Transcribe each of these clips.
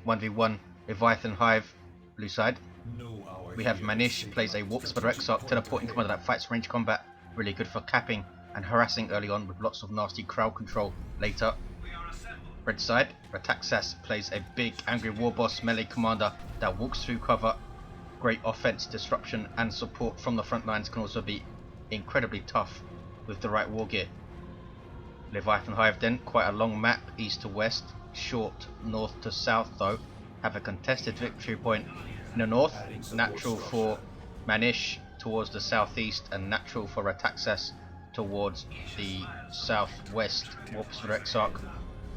1v1 Leviathan Hive, blue side. We have Manisz, plays a Warp Spider Exarch, teleporting commander that fights range combat, really good for capping and harassing early on with lots of nasty crowd control later. Red side, Rataxas plays a big angry Warboss melee commander that walks through cover. Great offense, disruption and support from the front lines, can also be incredibly tough with the right war gear. Leviathan Hive then, quite a long map, east to west, short north to south though, have a contested victory point in the north, natural for Manisz towards the southeast and natural for Rataxas towards the southwest. Warp Spider Exarch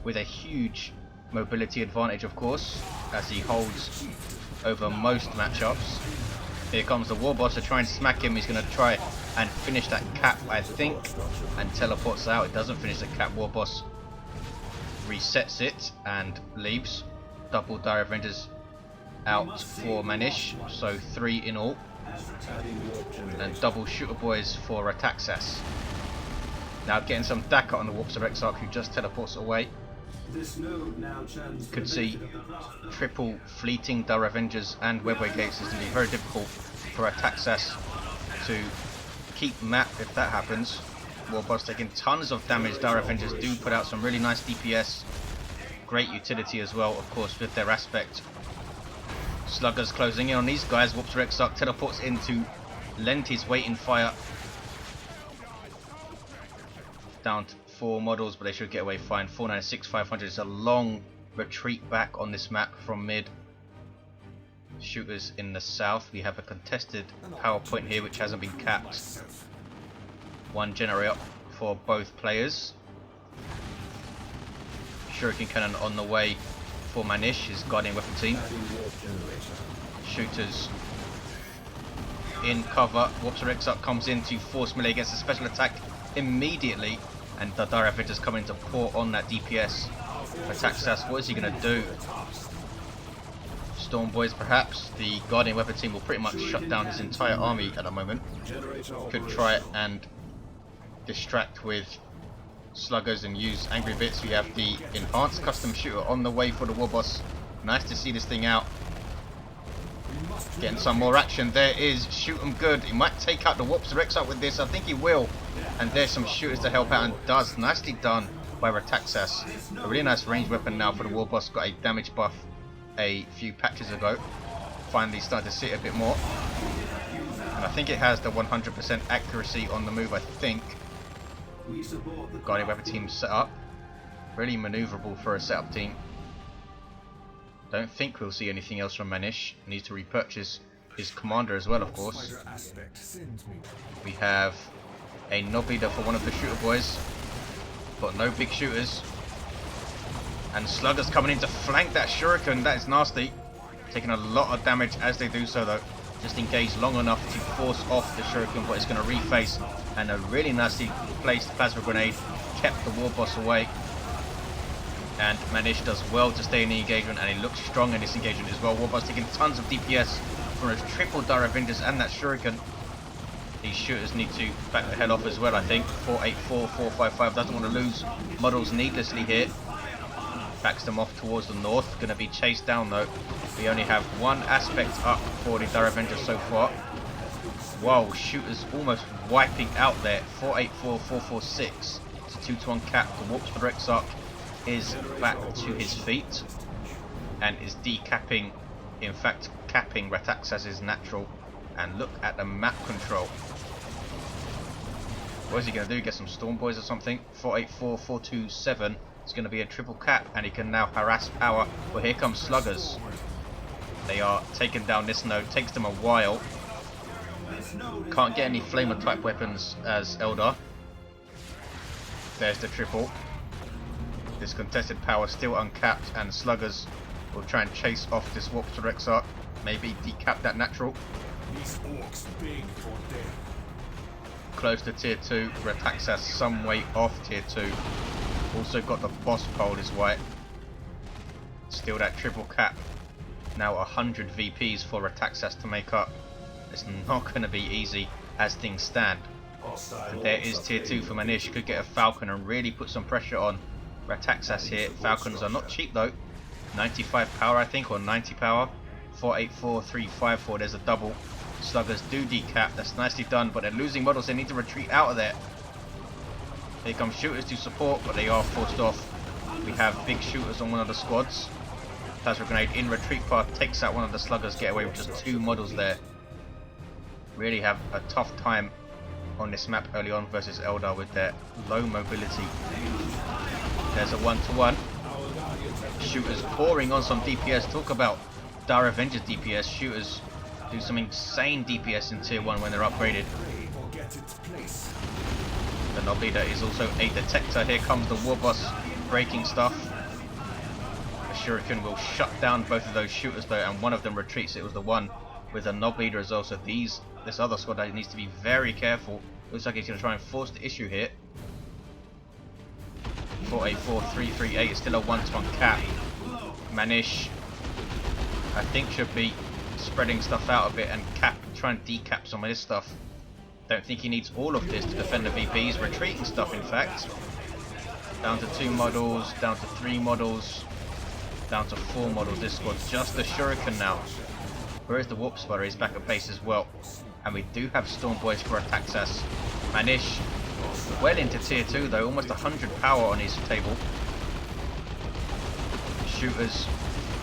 with a huge mobility advantage of course, as he holds over most matchups. Here comes the Warboss to try and smack him. He's going to try and finish that cap, I think, and teleports out. It doesn't finish the cap. Warboss resets it and leaves. Double Dire Avengers out for Manisz, so 3 in all, and double Shooter Boys for Rataxas. Now getting some Daka on the Warp Spider Exarch, who just teleports away. Could see triple fleeting Dire Avengers and Webway Gates. Is going to be very difficult for Rataxas to keep map if that happens. Warboss taking tons of damage. Dire Avengers do put out some really nice DPS. Great utility as well, of course, with their aspect. Sluggers closing in on these guys. Warp Spider Exarch teleports into lend his weight in fire. Down to 4 models, but they should get away fine. 496, 500. It's a long retreat back on this map from mid. Shooters in the south. We have a contested power point here which hasn't been capped. 1 generator for both players. Shuriken Cannon on the way for Manisz, his Guardian Weapon team. Shooters in cover. Warp Spider Exarch comes in to force melee against a special attack immediately, and the Dire Avengers coming to pour on that DPS. Rataxas, what is he going to do? Storm Boys perhaps. The Guardian Weapon team will pretty much shut down his entire army at the moment. Could try and distract with sluggers and use angry bits. We have the enhanced custom shooter on the way for the Warboss. Nice to see this thing out. Getting some more action. There is shoot 'em good. He might take out the Warp Spider Exarch with this. I think he will. And there's some shooters to help out, and does. Nicely done by Rataxas. A really nice ranged weapon now for the Warboss. Got a damage buff a few patches ago. Finally starting to see it a bit more. And I think it has the 100% accuracy on the move, I think. Guardian Weapon team set up. Really maneuverable for a setup team. Don't think we'll see anything else from Manisz. Needs to repurchase his commander as well, of course. We have a Knob Leader for one of the Shooter Boys, but no big shooters. And Sluggers coming in to flank that Shuriken. That is nasty. Taking a lot of damage as they do so though. Just engaged long enough to force off the Shuriken, but it's going to reface. And a really nicely placed Plasma Grenade kept the Warboss away. And Manisz does well to stay in the engagement, and he looks strong in this engagement as well. Warboss taking tons of DPS from his triple Dire Avengers and that Shuriken. These shooters need to back the hell off as well, I think. 484, 455, doesn't want to lose models needlessly here. Backs them off towards the north. Going to be chased down though. We only have 1 aspect up for the Dire Avengers so far. Whoa, shooters almost wiping out there. 484, 446. It's a 2-to-1 cap. The Warp Spider Exarch is back to his feet and is decapping, in fact capping Rataxas' natural. And look at the map control. What is he going to do? Get some Storm Boys or something? 484, 427. It's going to be a triple cap, and he can now harass power. Well, here comes Sluggers. They are taking down this node. Takes them a while. Can't get any Flamer type weapons as Eldar. There's the triple. This contested power still uncapped, and Sluggers will try and chase off this Warp Spider Exarch. Maybe decap that natural. These orcs big for death. Close to tier 2. Rataxas some way off tier 2. Also got the boss pole is white. Still that triple cap. Now 100 VPs for Rataxas to make up. It's not going to be easy as things stand. And there is tier 2 for Manisz. Could get a Falcon and really put some pressure on Rataxas here. Falcons are not cheap though. 95 power, I think, or 90 power. 484, 354, there's a double. Sluggers do decap, that's nicely done, but they're losing models, they need to retreat out of there. Here come shooters to support, but they are forced off. We have big shooters on one of the squads. Plasma grenade in retreat path takes out one of the sluggers, get away with just 2 models there. Really have a tough time on this map early on versus Eldar with their low mobility. There's a 1-to-1. Shooters pouring on some DPS. Talk about Dire Avengers DPS. Shooters do some insane DPS in tier 1 when they're upgraded. The Nob Leader is also a detector. Here comes the Warboss breaking stuff. The Shuriken will shut down both of those shooters though, and one of them retreats. It was the one with the Nob Leader as well. So this other squad needs to be very careful. Looks like he's going to try and force the issue here. 484, 338 is still a 1-to-1 cap. Manisz, I think, should be spreading stuff out a bit and try and decap some of this stuff. Don't think he needs all of this to defend the VP. He's retreating stuff, in fact. Down to 2 models, down to 3 models, down to 4 models. This squad's just the Shuriken now. Where is the Warp Spider? He's back at base as well. And we do have Storm Boys for Rataxas. Manisz well into tier 2 though, almost 100 power on his table. Shooters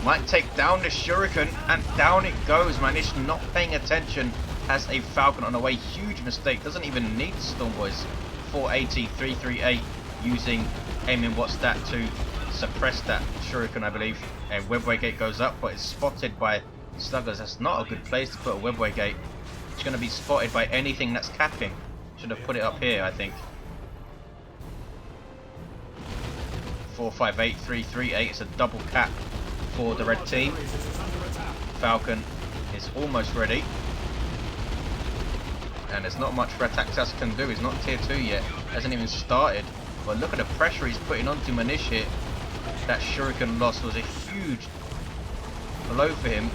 might take down the Shuriken, and down it goes. Manisz not paying attention, has a Falcon on the way. Huge mistake, doesn't even need Storm Boys. 480, 338 using aiming what's that to suppress that Shuriken, I believe. A webway gate goes up, but it's spotted by sluggers. That's not a good place to put a webway gate. It's going to be spotted by anything that's capping. Should have put it up here, I think. 458, 338. It's a double cap for the red team. Falcon is almost ready. And there's not much Rataxas can do. He's not tier 2 yet. Hasn't even started. But look at the pressure he's putting onto Manisz here. That Shuriken loss was a huge blow for him.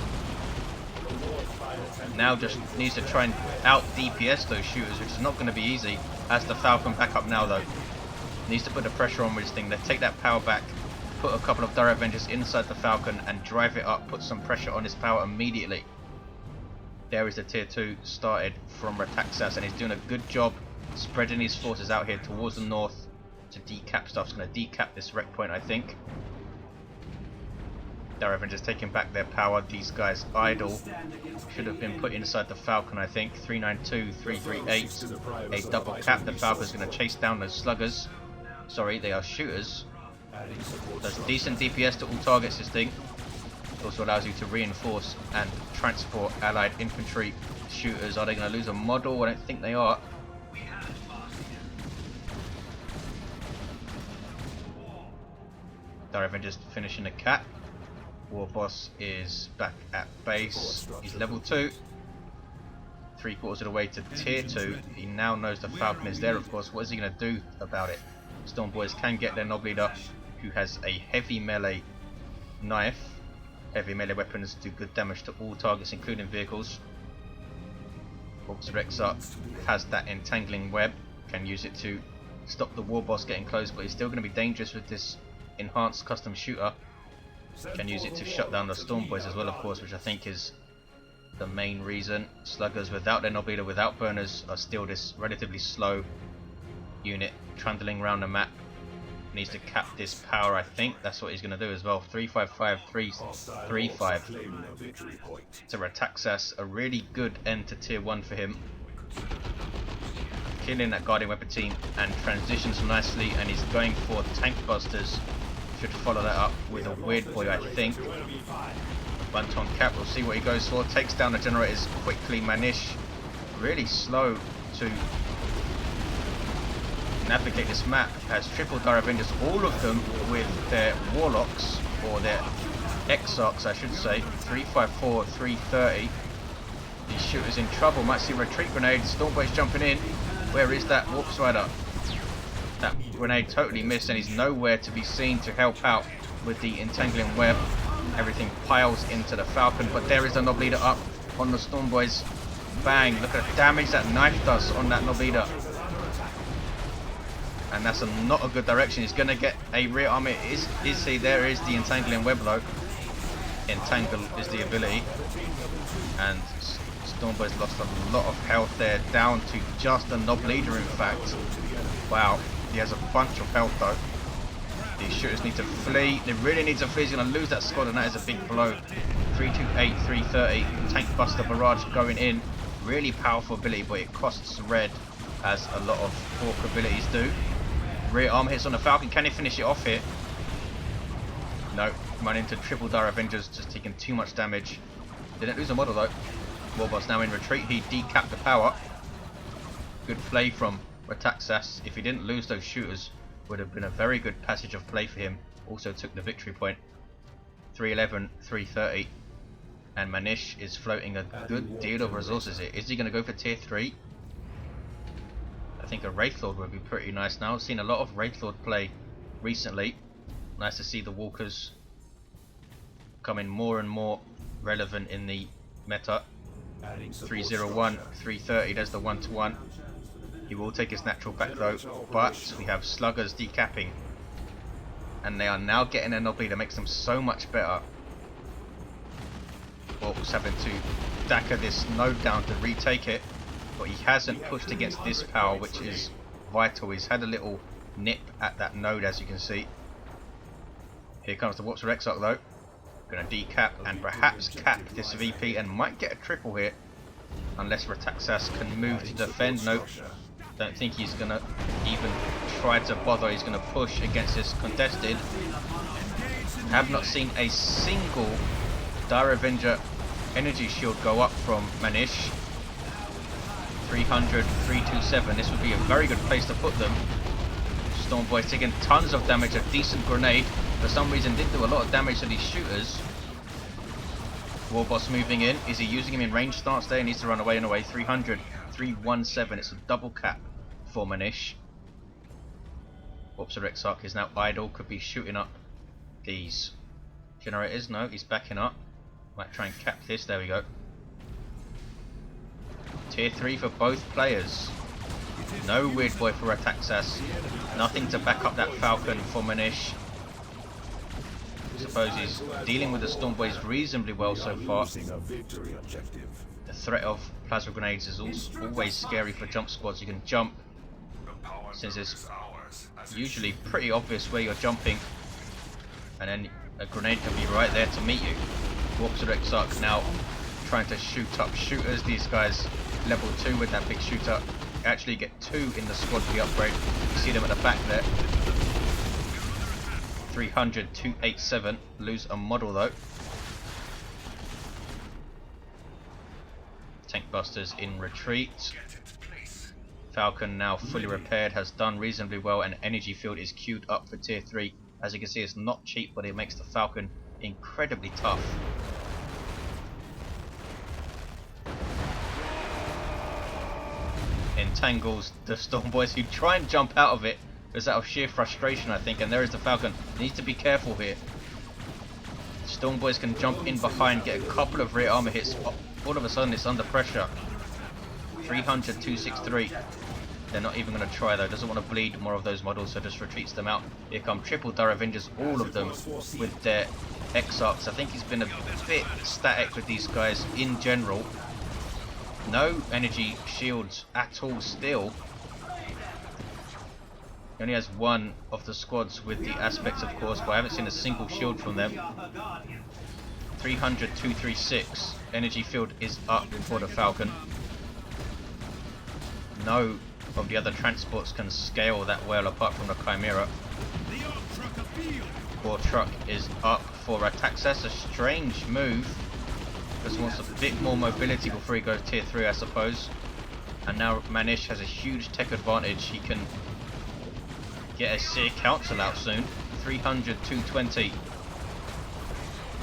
Now just needs to try and out DPS those shooters, which is not going to be easy. Has the Falcon back up now though. Needs to put the pressure on with this thing. They take that power back, put a couple of Dire Avengers inside the Falcon and drive it up, put some pressure on his power immediately. There is the tier 2 started from Rataxas, and he's doing a good job spreading his forces out here towards the north to decap stuff. He's going to decap this wreck point, I think. Dire Avengers taking back their power. These guys idle. Should have been put inside the Falcon, I think. 392, 338. A double cap. The Falcon's going to chase down those sluggers. Sorry, they are shooters. Does decent DPS to all targets, this thing. It also allows you to reinforce and transport allied infantry. Shooters, are they going to lose a model? I don't think they are. Dire Avengers finishing the cap. Warboss is back at base. He's level 2. 3/4 of the way to tier 2. He now knows the Falcon is there, of course. What is he going to do about it? Storm Boys can get their Nob Leader, who has a heavy melee knife. Heavy melee weapons do good damage to all targets, including vehicles. Ork Spider Exarch has that entangling web. Can use it to stop the Warboss getting close, but he's still going to be dangerous with this enhanced custom shooter. Can use it to shut down the Storm Boys as well, of course, which I think is the main reason. Sluggers without their Nob Leader, without burners, are still this relatively slow unit trundling around the map. Needs to cap this power, I think. That's what he's going to do as well. 355, 335. To Rataxas, a really good end to tier 1 for him. Killing that Guardian Weapon team and transitions nicely, and he's going for tank busters. Should follow that up with a Weird Boy, I think. 1-ton cap, we'll see what he goes for. Takes down the generators quickly. Manisz really slow to navigate this map. Has triple Dire Avengers, all of them with their Warlocks, or their Exarchs I should say. 354, 330. These shooters in trouble. Might see retreat grenades. Storm Boys jumping in. Where is that Warp Spider? That grenade totally missed, and he's nowhere to be seen to help out with the entangling web. Everything piles into the Falcon, but there is the Nob Leader up on the Storm Boys. Bang! Look at the damage that knife does on that Nob Leader. And that's not a good direction. He's going to get a rear armor. Is he? There is the entangling web though. Entangle is the ability, and Stormboy's lost a lot of health there, down to just a knob leader in fact. Wow, he has a bunch of health though. These shooters need to flee, they really need to flee, he's going to lose that squad and that is a big blow. 328, 330, Tank Buster Barrage going in, really powerful ability but it costs red as a lot of Ork abilities do. Rear arm hits on the Falcon, can he finish it off here? No, run into triple Dire Avengers, just taking too much damage. Didn't lose a model though. Warboss now in retreat, he decapped the power. Good play from Rataxas. If he didn't lose those shooters, would have been a very good passage of play for him. Also took the victory point. 311, 330. And Manisz is floating a good deal of resources here. Is he going to go for tier 3? I think a Wraith Lord would be pretty nice now. I've seen a lot of Wraith Lord play recently. Nice to see the walkers becoming more and more relevant in the meta. 301, 330, there's the 1-to-1. He will take his natural back though, but we have sluggers decapping. And they are now getting an obby that makes them so much better. Orks having to dagger this node down to retake it, but he hasn't pushed against this power, which is vital. He's had a little nip at that node, as you can see. Here comes the Warp Spider Exarch though. Gonna decap and perhaps cap this VP and might get a triple here. Unless Rataxas can move to defend. Nope. Don't think he's gonna even try to bother. He's gonna push against this contested. Have not seen a single Dire Avenger energy shield go up from Manisz. 300, 327. This would be a very good place to put them. Stormboy's taking tons of damage. A decent grenade. For some reason did do a lot of damage to these shooters. Warboss moving in. Is he using him in range stance there? He needs to run away and away. 300, 317. It's a double cap for Manisz. Warp Spider Exarch is now idle. Could be shooting up these generators. No, he's backing up. Might try and cap this. There we go. Tier 3 for both players. No weird boy for Rataxas. Nothing to back up that Falcon for Manisz. I suppose he's dealing with the Stormboys reasonably well so far. The threat of plasma grenades is always scary for jump squads. You can jump, since it's usually pretty obvious where you're jumping, and then a grenade can be right there to meet you. Warp Spider Exarch now trying to shoot up shooters. These guys level 2 with that big shooter. Actually get 2 in the squad for the upgrade. You see them at the back there. 300, 287. Lose a model though. Tank Busters in retreat. Falcon now fully repaired, has done reasonably well, and energy field is queued up for tier 3. As you can see, it's not cheap, but it makes the Falcon incredibly tough. Entangles the Stormboys, who try and jump out of it. It's out of sheer frustration, I think, and there is the Falcon. Needs to be careful here. Stormboys can jump in behind, get a couple of rear armor hits. All of a sudden, it's under pressure. 300, 263. They're not even going to try though. Doesn't want to bleed more of those models, so just retreats them out. Here come triple Dire Avengers, all of them with their Exarchs. I think he's been a bit static with these guys in general. No energy shields at all still. He only has one of the squads with the aspects, of course, but I haven't seen a single shield from them. 300, 236. Energy field is up for the Falcon. No of the other transports can scale that well apart from the Chimera. War truck is up for Rataxas. A strange move. Just wants a bit more mobility before he goes tier 3, I suppose. And now Manisz has a huge tech advantage. He can get a Seer Council out soon. 300, 220.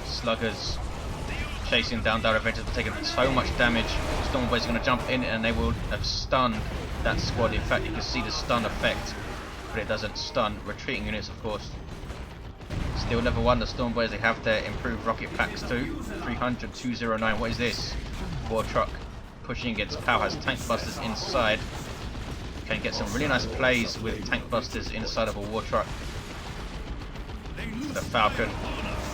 Sluggers chasing down Dire Avengers, but taking so much damage. Stormboy's going to jump in and they will have stunned that squad. In fact, you can see the stun effect, but it doesn't stun retreating units, of course. Still level 1, the Stormboys, they have their improved rocket packs too. 300, 209. What is this? War truck pushing against POW, has tank busters inside. Can get some really nice plays with tank busters inside of a war truck. The Falcon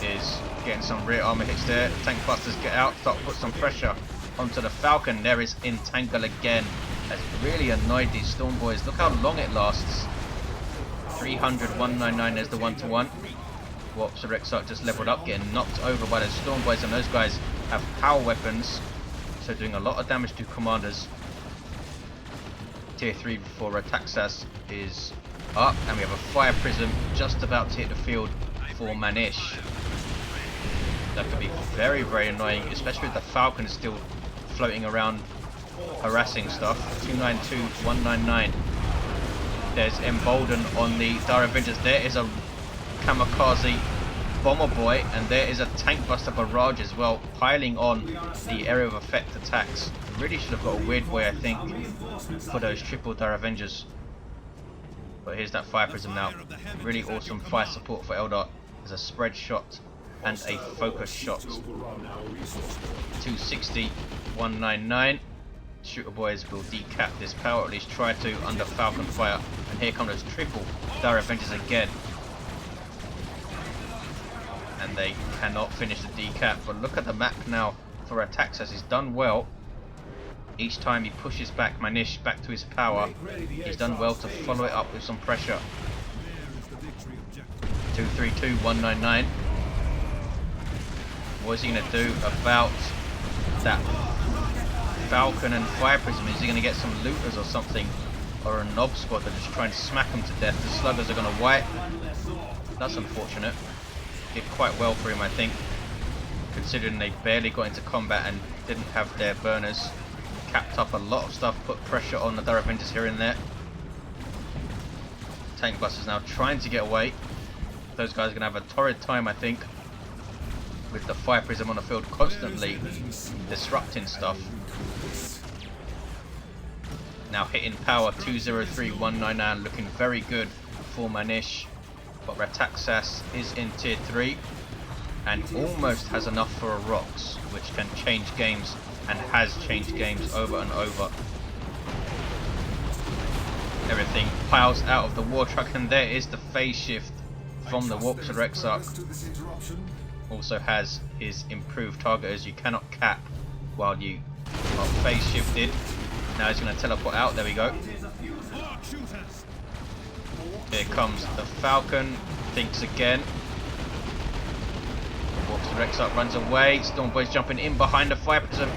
is getting some rear armor hits there. Tank busters get out, start to put some pressure onto the Falcon. There is Entangle again. That's really annoyed these Storm Boys. Look how long it lasts. 300, 199, there's the 1-to-1. Warp Spider Exarch just leveled up, getting knocked over by those Storm Boys, and those guys have power weapons, so doing a lot of damage to commanders. Tier 3 for Rataxas is up, and we have a Fire Prism just about to hit the field for Manisz. That could be very, very annoying, especially with the Falcon still floating around harassing stuff. 292, 199. There's Embolden on the Dire Avengers. There is a Kamikaze Bomber Boy, and there is a Tank Buster Barrage as well, piling on the area of effect attacks. Really should have got a Weird Boy, I think, for those triple Dire Avengers. But here's that Fire Prism now. Really awesome fire support for Eldar. There's a spread shot and a focus shot. 260, 199. Shooter Boys will decap this power, or at least try to, under Falcon fire. And here come those triple Dire Avengers again. And they cannot finish the decap. But look at the map now for Rataxas. He's done well. Each time he pushes back Manisz back to his power, he's done well to follow it up with some pressure. 232, 199. What is he going to do about that Falcon and Fire Prism? Is he going to get some looters or something? Or a Nob Squad that just try and smack him to death? The sluggers are going to wipe. That's unfortunate. Did quite well for him, I think, considering they barely got into combat and didn't have their burners. Capped up a lot of stuff, put pressure on the Dire Avengers here and there. Tank Busters now trying to get away. Those guys are going to have a torrid time, I think, with the Fire Prism on the field constantly disrupting stuff. Now hitting power, 203, 199, looking very good for Manisz. But Rataxas is in tier 3 and almost has enough for a Rocks, which can change games and has changed games over and over. Everything piles out of the war truck, and there is the phase shift from the Warp Spider Exarch. Also has his improved targeters. You cannot cap while you are phase shifted. Now he's going to teleport out. There we go. Here comes the Falcon. Thinks again. Warp Spider Exarch runs away. Storm Boys jumping in behind the Fire Prism.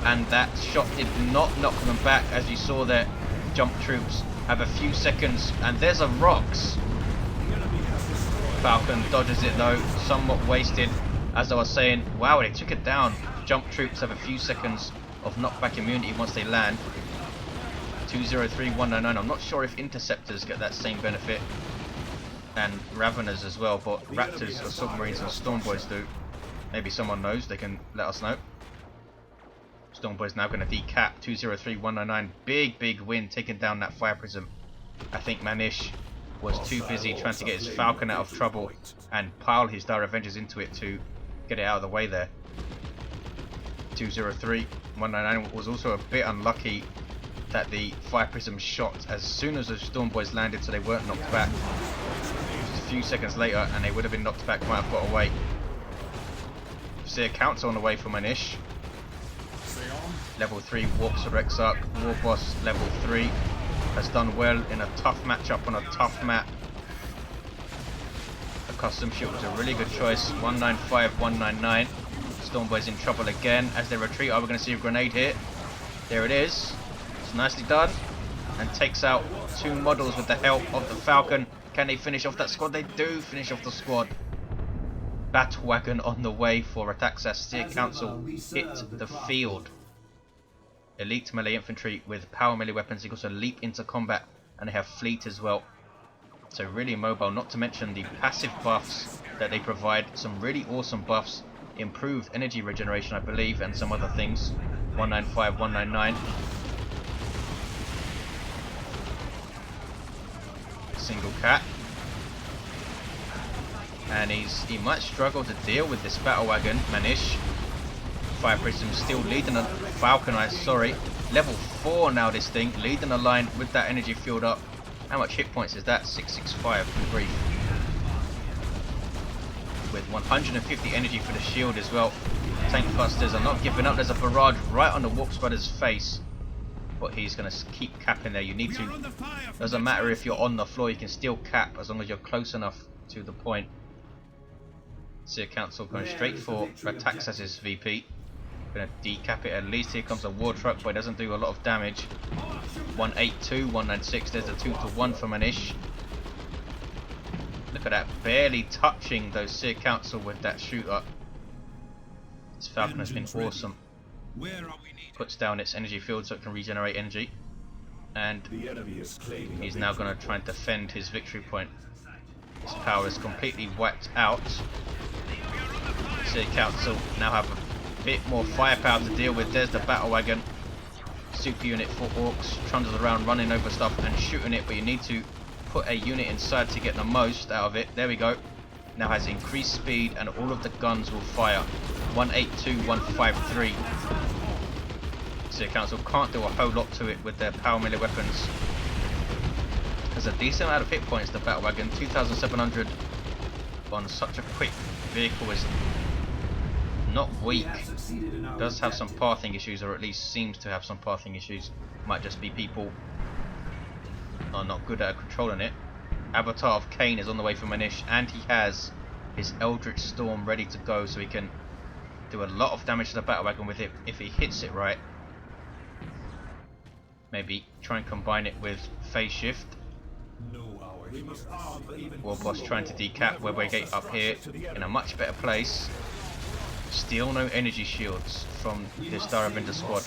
And that shot did not knock them back, as you saw there. Jump troops have a few seconds, and there's a Rocks. Falcon dodges it though, somewhat wasted. As I was saying, wow, they took it down. Jump troops have a few seconds of knockback immunity once they land. 203, 199. I'm not sure if interceptors get that same benefit, and Raveners as well, but Raptors or Submarines and Storm Boys do. Maybe someone knows, they can let us know. Storm Boys now going to decap. 203, 199. Big win, taking down that Fire Prism. I think Manisz was too busy trying to get his Falcon out of trouble and pile his Dire Avengers into it to get it out of the way there. 203, 199 was also a bit unlucky that the Fire Prism shot as soon as the Storm Boys landed, so they weren't knocked back. Just a few seconds later and they would have been knocked back, might have got away. See a counter on the way for Manisz. Level 3 Warp Spider Exarch, Warboss level 3, has done well in a tough matchup on a tough map. The custom ship was a really good choice. 195, 199. Storm Boys in trouble again as they retreat. Are we going to see a grenade here? There it is. It's nicely done. And takes out 2 models with the help of the Falcon. Can they finish off that squad? They do finish off the squad. Battle wagon on the way for Rataxas. Steer Council hit the field. Elite melee infantry with power melee weapons. They also leap into combat, and they have fleet as well. So really mobile, not to mention the passive buffs that they provide. Some really awesome buffs. Improved energy regeneration, I believe, and some other things. 195, 199. Single cat. And he might struggle to deal with this battle wagon, Manisz. Fire Prism still leading a Falcon, sorry. Level 4 now this thing, leading the line with that energy field up. How much hit points is that? 665, good grief. with 150 energy for the shield as well. Tank busters are not giving up. There's a barrage right on the Warp Spider's face, but he's going to keep capping there. You need to, doesn't matter if you're on the floor, you can still cap as long as you're close enough to the point. Seer Council going straight for Rataxas' VP. Going to decap it at least. Here comes a war truck, but it doesn't do a lot of damage. 182, 196. There's a 2-to-1 for Manisz. Look at that, barely touching those Seer Council with that shooter. This Falcon has been awesome. Puts down its energy field so it can regenerate energy. And he's now going to try and defend his victory point. His power is completely wiped out. Seer Council now have a bit more firepower to deal with. There's the battle wagon. Super unit for Orks. Trundles around running over stuff and shooting it, but you need to put a unit inside to get the most out of it. There we go. Now has increased speed and all of the guns will fire. 182, 153. Seer Council can't do a whole lot to it with their power melee weapons. There's a decent amount of hit points, the battle wagon. 2,700 on such a quick vehicle is not weak. Does have some pathing issues, or at least seems to have some pathing issues. Might just be people are not good at controlling it. Avatar of Cain is on the way for Manisz, and he has his Eldritch Storm ready to go, so he can do a lot of damage to the battle wagon with it if he hits it right. Maybe try and combine it with phase shift. Warboss trying to decap Webway up here in a much better place. Still no energy shields from this Star Avenger squad.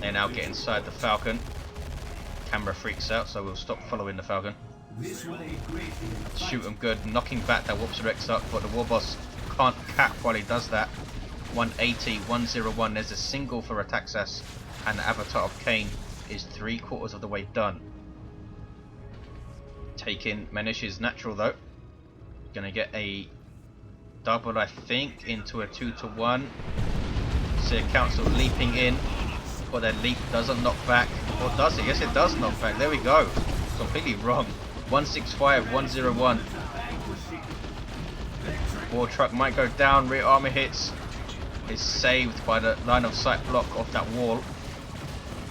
They now get inside the Falcon. Camera freaks out, so we'll stop following the Falcon. Shoot him good, knocking back that Warp Spider Exarch, but the Warboss can't cap while he does that. 180, 101. There's a single for Rataxas, and the Avatar of Cain is 3/4 of the way done. Taking Manish's natural though. Gonna get a double, I think, into a 2-to-1. Seer Council leaping in, but their leap doesn't knock back. Or does it? Yes, it does knock back. There we go. Completely wrong. 165, 101. War truck might go down. Rear armor hits. Is saved by the line of sight block of that wall.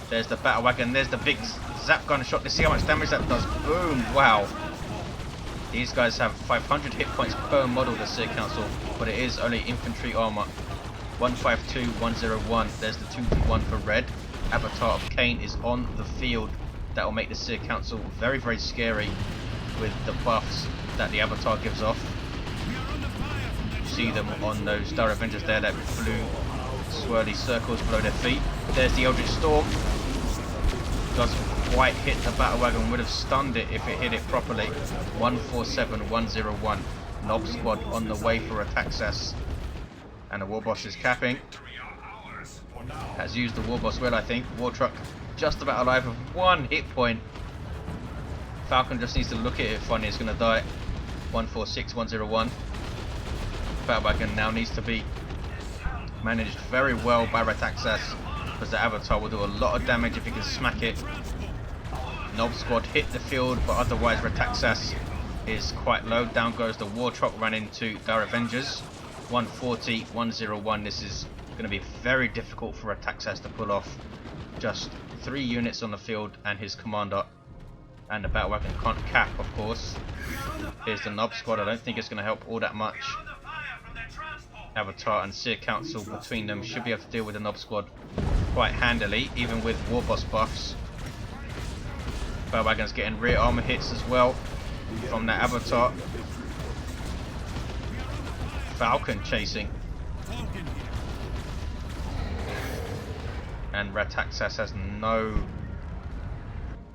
There's the battle wagon. There's the big zap gun shot. Let's see how much damage that does. Boom! Wow. These guys have 500 hit points per model, the Seer Council, but it is only infantry armor. 152, 101. There's the 2-to-1 for red. Avatar of Cain is on the field. That will make the Seer Council very, very scary with the buffs that the Avatar gives off. You see them on those Star Avengers there, that blue swirly circles below their feet. There's the Eldritch Storm. Doesn't quite hit the battle wagon, would have stunned it if it hit it properly. 147, 101. Nob squad on the way for Rataxas. And the Warboss is capping. Has used the Warboss well, I think. War truck just about alive with 1 hit point. Falcon just needs to look at it funny, it's going to die. 146, 101. Battle wagon now needs to be managed very well by Rataxas, because the Avatar will do a lot of damage if he can smack it. Nob squad hit the field, but otherwise Rataxas is quite low. Down goes the war truck, ran into Star Avengers. 140, 101. This is going to be very difficult for Rataxas to pull off. Just 3 units on the field and his commander, and the battle wagon can't cap, of course. Here's the Nob squad. I don't think it's going to help all that much. Avatar and Seer Council between them should be able to deal with the Nob squad quite handily, even with Warboss buffs. Battle wagon's getting rear armor hits as well from that Avatar. Falcon chasing. And Rataxas has no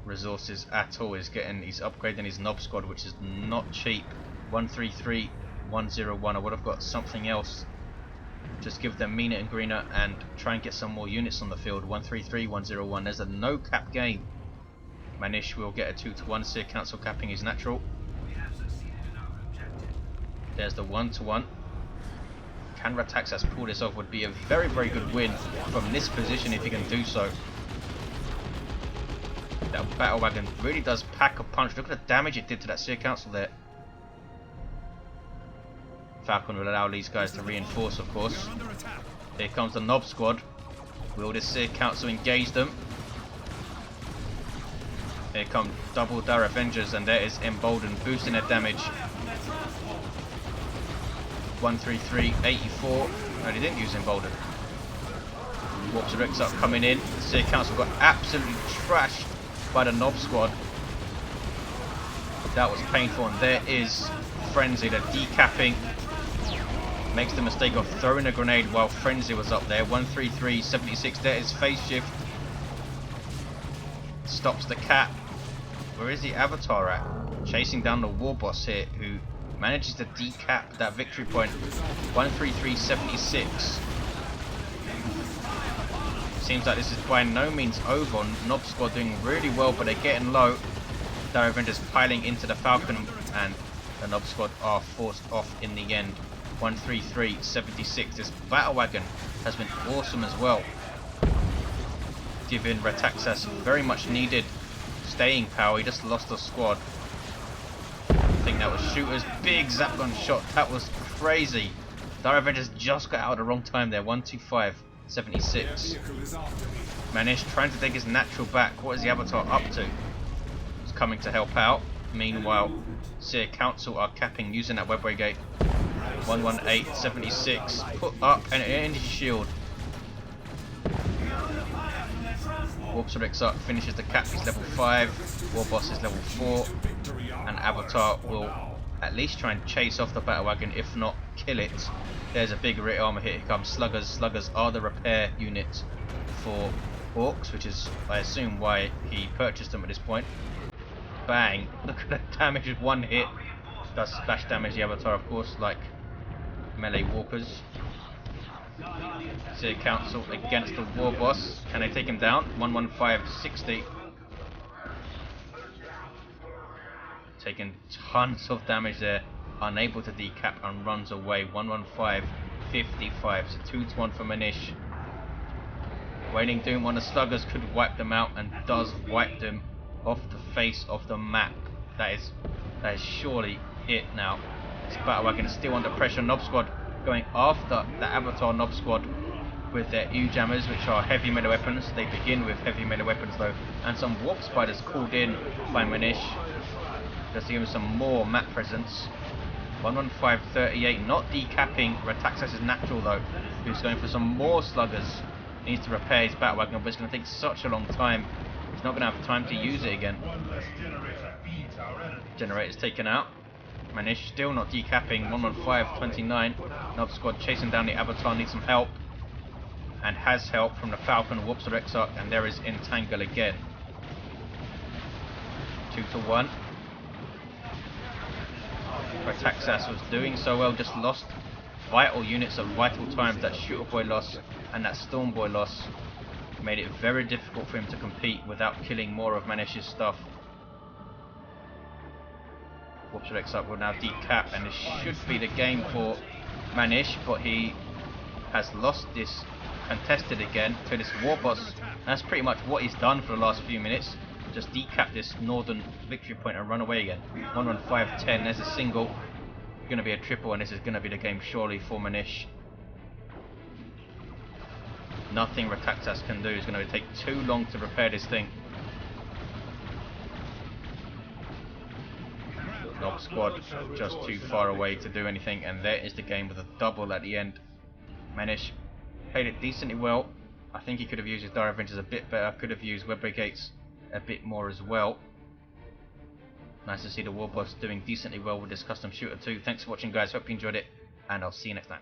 resources at all. He's upgrading his Nob squad, which is not cheap. 133, 101. I would have got something else. Just give them meaner and greener and try and get some more units on the field. 133, 101. There's a no cap game. Manisz will get a 2-to-1. Seer Council capping his natural. There's the 1-to-1. Can Rataxas pull this off? Would be a very, very good win from this position if he can do so. That battle wagon really does pack a punch. Look at the damage it did to that Seer Council there. Falcon will allow these guys to reinforce, of course. Here comes the Nob Squad. Will this Seer Council engage them? Here come double Dire Avengers, and there is Emboldened, boosting their damage. 133, 84. No, they didn't use Emboldened. Warp Spider Exarch coming in. The Seer Council got absolutely trashed by the Nob Squad. That was painful, and there is Frenzy, the decapping. Makes the mistake of throwing a grenade while Frenzy was up there. 133, 76. There is Phase Shift. Stops the cap. Where is the Avatar at? Chasing down the Warboss here, who manages to decap that victory point. 133, 76. Seems like this is by no means over. Nob Squad doing really well, but they're getting low. Dire Avengers piling into the Falcon, and the Nob Squad are forced off in the end. 133, 76. This battle wagon has been awesome as well, giving Rataxas very much needed staying power. He just lost a squad. I think that was Shooter's big zap gun shot. That was crazy. Dire Avengers just got out at the wrong time there. 125, 76. Manisz trying to take his natural back. What is the Avatar up to? He's coming to help out. Meanwhile, Seer Council are capping using that webway gate. 118, 76. Put up and in his shield. Warp Spider Exarch finishes the cap. He's level 5. Warboss is level 4. And Avatar will at least try and chase off the battle wagon, if not kill it. There's a big Rit armor here. Here comes Sluggers. Sluggers are the repair unit for Orks, which is, I assume, why he purchased them at this point. Bang! Look at the damage with one hit. Does splash damage the Avatar, of course, like melee walkers. Seer Council against the Warboss. Can they take him down? 115, 60. Taking tons of damage there. Unable to decap and runs away. 115, 55. So 2-1 for Manisz. Wailing Doom on the Sluggers could wipe them out, and does wipe them off the face of the map. That is surely it now. This battle wagon is still under pressure. Nob Squad going after the Avatar Nob Squad with their U-jammers, which are heavy melee weapons. They begin with heavy melee weapons though, and some Warp Spiders called in by Manisz just to give him some more map presence. 115, 38, not decapping Rataxas' natural though, who's going for some more Sluggers. Needs to repair his battle wagon, but it's going to take such a long time. He's not going to have time to use it again. Generator's taken out. Manisz still not decapping. 115, 29. Nob Squad chasing down the Avatar, needs some help. And has help from the Falcon, Warp Spider Exarch, and there is Entangle again. 2-1. Rataxas was doing so well, just lost vital units at vital times. That Shooter Boy loss and that Storm Boy loss made it very difficult for him to compete without killing more of Manish's stuff. Warp Spider Exarch will now decap, and this should be the game for Manisz, but he has lost this contested again to this Warboss. That's pretty much what he's done for the last few minutes. Just decap this northern victory point and run away again. 115, 10. There's a single. Going to be a triple, and this is going to be the game surely for Manisz. Nothing Rataxas can do. It's going to take too long to repair this thing. Nob Squad just too far away to do anything, and there is the game with a double at the end. Manisz played it decently well. I think he could have used his Dire Avengers a bit better. Could have used Web Brigades a bit more as well. Nice to see the Warboss doing decently well with this custom shooter too. Thanks for watching guys, hope you enjoyed it, and I'll see you next time.